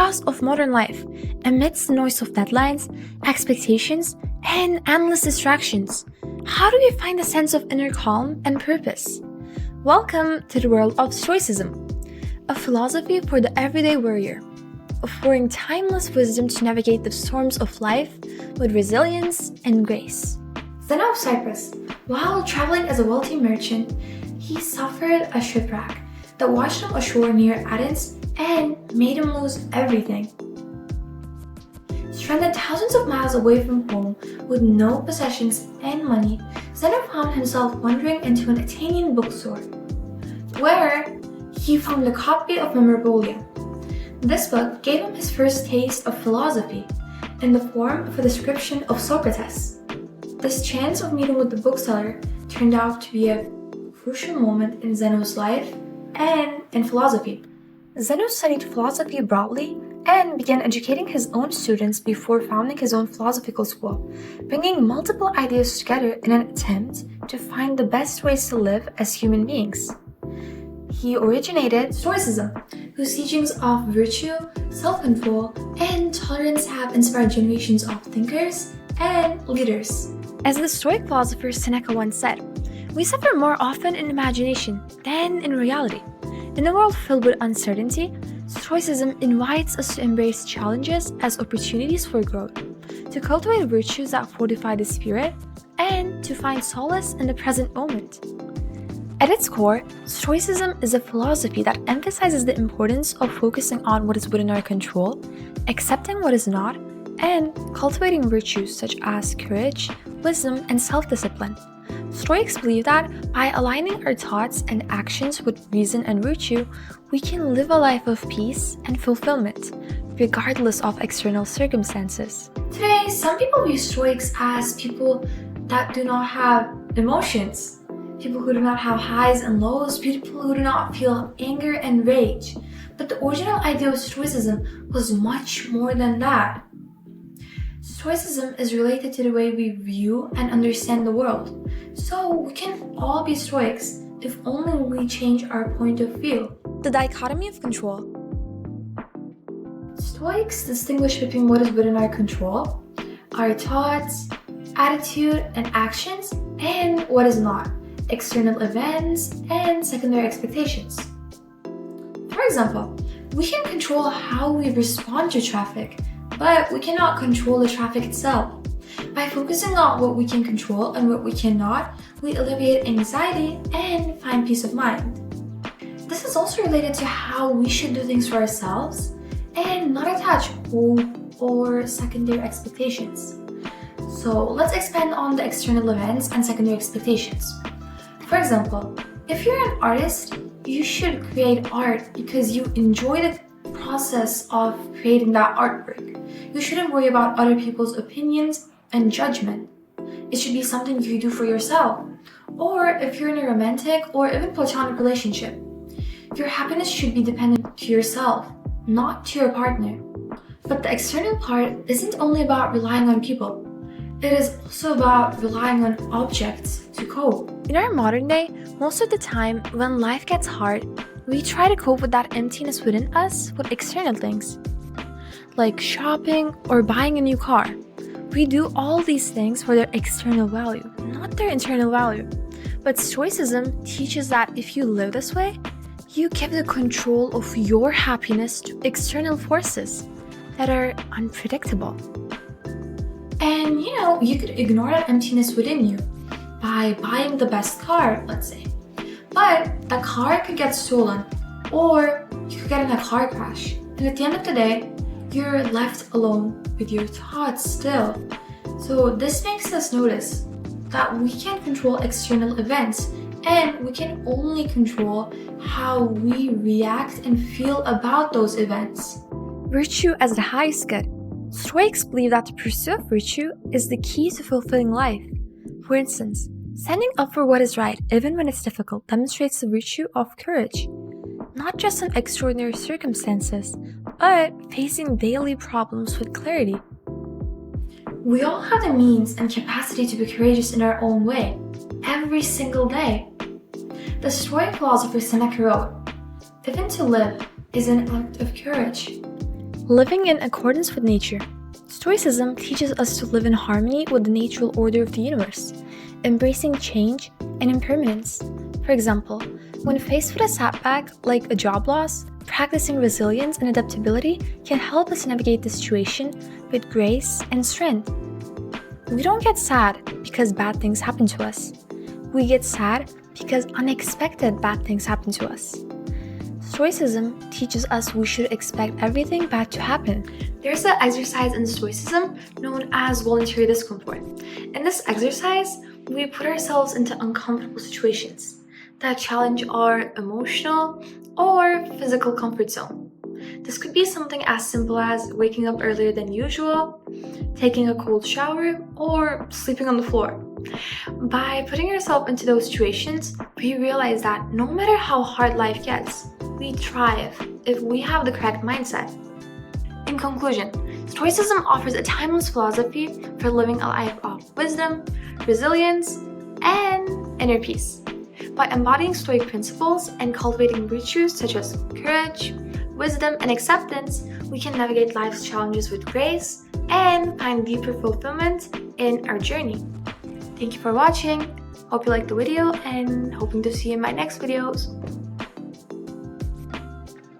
chaos of modern life, amidst the noise of deadlines, expectations, and endless distractions, how do we find a sense of inner calm and purpose? Welcome to the world of Stoicism, a philosophy for the everyday warrior, offering timeless wisdom to navigate the storms of life with resilience and grace. Zeno of Cyprus, while traveling as a wealthy merchant, he suffered a shipwreck that washed him ashore near Athens and made him lose everything. Stranded thousands of miles away from home with no possessions and money, Zeno found himself wandering into an Athenian bookstore, where he found a copy of Memorabilia. This book gave him his first taste of philosophy in the form of a description of Socrates. This chance of meeting with the bookseller turned out to be a crucial moment in Zeno's life and in philosophy. Zeno studied philosophy broadly and began educating his own students before founding his own philosophical school, bringing multiple ideas together in an attempt to find the best ways to live as human beings. He originated Stoicism, whose teachings of virtue, self-control, and tolerance have inspired generations of thinkers and leaders. As the Stoic philosopher Seneca once said, "We suffer more often in imagination than in reality." In a world filled with uncertainty, Stoicism invites us to embrace challenges as opportunities for growth, to cultivate virtues that fortify the spirit, and to find solace in the present moment. At its core, Stoicism is a philosophy that emphasizes the importance of focusing on what is within our control, accepting what is not, and cultivating virtues such as courage, wisdom, and self-discipline. Stoics believe that by aligning our thoughts and actions with reason and virtue, we can live a life of peace and fulfillment, regardless of external circumstances. Today, some people view Stoics as people that do not have emotions, people who do not have highs and lows, people who do not feel anger and rage. But the original idea of Stoicism was much more than that. Stoicism is related to the way we view and understand the world. So we can all be Stoics if only we change our point of view. The dichotomy of control. Stoics distinguish between what is within our control, our thoughts, attitude, and actions, and what is not, external events and secondary expectations. For example, we can control how we respond to traffic, but we cannot control the traffic itself. By focusing on what we can control and what we cannot, we alleviate anxiety and find peace of mind. This is also related to how we should do things for ourselves and not attach hope or secondary expectations. So let's expand on the external events and secondary expectations. For example, if you're an artist, you should create art because you enjoy the process of creating that artwork. You shouldn't worry about other people's opinions and judgment. It should be something you do for yourself. Or if you're in a romantic or even platonic relationship, your happiness should be dependent to yourself, not to your partner. But the external part isn't only about relying on people. It is also about relying on objects to cope. In our modern day, most of the time when life gets hard, we try to cope with that emptiness within us with external things, like shopping or buying a new car. We do all these things for their external value, not their internal value. But Stoicism teaches that if you live this way, you give the control of your happiness to external forces that are unpredictable. And you could ignore that emptiness within you by buying the best car, let's say. But the car could get stolen, or you could get in a car crash. And at the end of the day, you're left alone with your thoughts still. So this makes us notice that we can't control external events, and we can only control how we react and feel about those events. Virtue as the highest good. Stoics believe that the pursuit of virtue is the key to fulfilling life. For instance, standing up for what is right, even when it's difficult, demonstrates the virtue of courage. Not just in extraordinary circumstances, but facing daily problems with clarity. We all have the means and capacity to be courageous in our own way, every single day. The Stoic philosopher Seneca wrote, "Even to live is an act of courage." Living in accordance with nature. Stoicism teaches us to live in harmony with the natural order of the universe, embracing change and impermanence. For example, when faced with a setback like a job loss, practicing resilience and adaptability can help us navigate the situation with grace and strength. We don't get sad because bad things happen to us. We get sad because unexpected bad things happen to us. Stoicism teaches us we should expect everything bad to happen. There's an exercise in Stoicism known as voluntary discomfort. In this exercise, we put ourselves into uncomfortable situations that challenge our emotional or physical comfort zone. This could be something as simple as waking up earlier than usual, taking a cold shower, or sleeping on the floor. By putting yourself into those situations, we realize that no matter how hard life gets, we thrive if we have the correct mindset. In conclusion, Stoicism offers a timeless philosophy for living a life of wisdom, resilience, and inner peace. By embodying Stoic principles and cultivating virtues such as courage, wisdom, and acceptance, we can navigate life's challenges with grace and find deeper fulfillment in our journey. Thank you for watching. Hope you liked the video and hoping to see you in my next videos.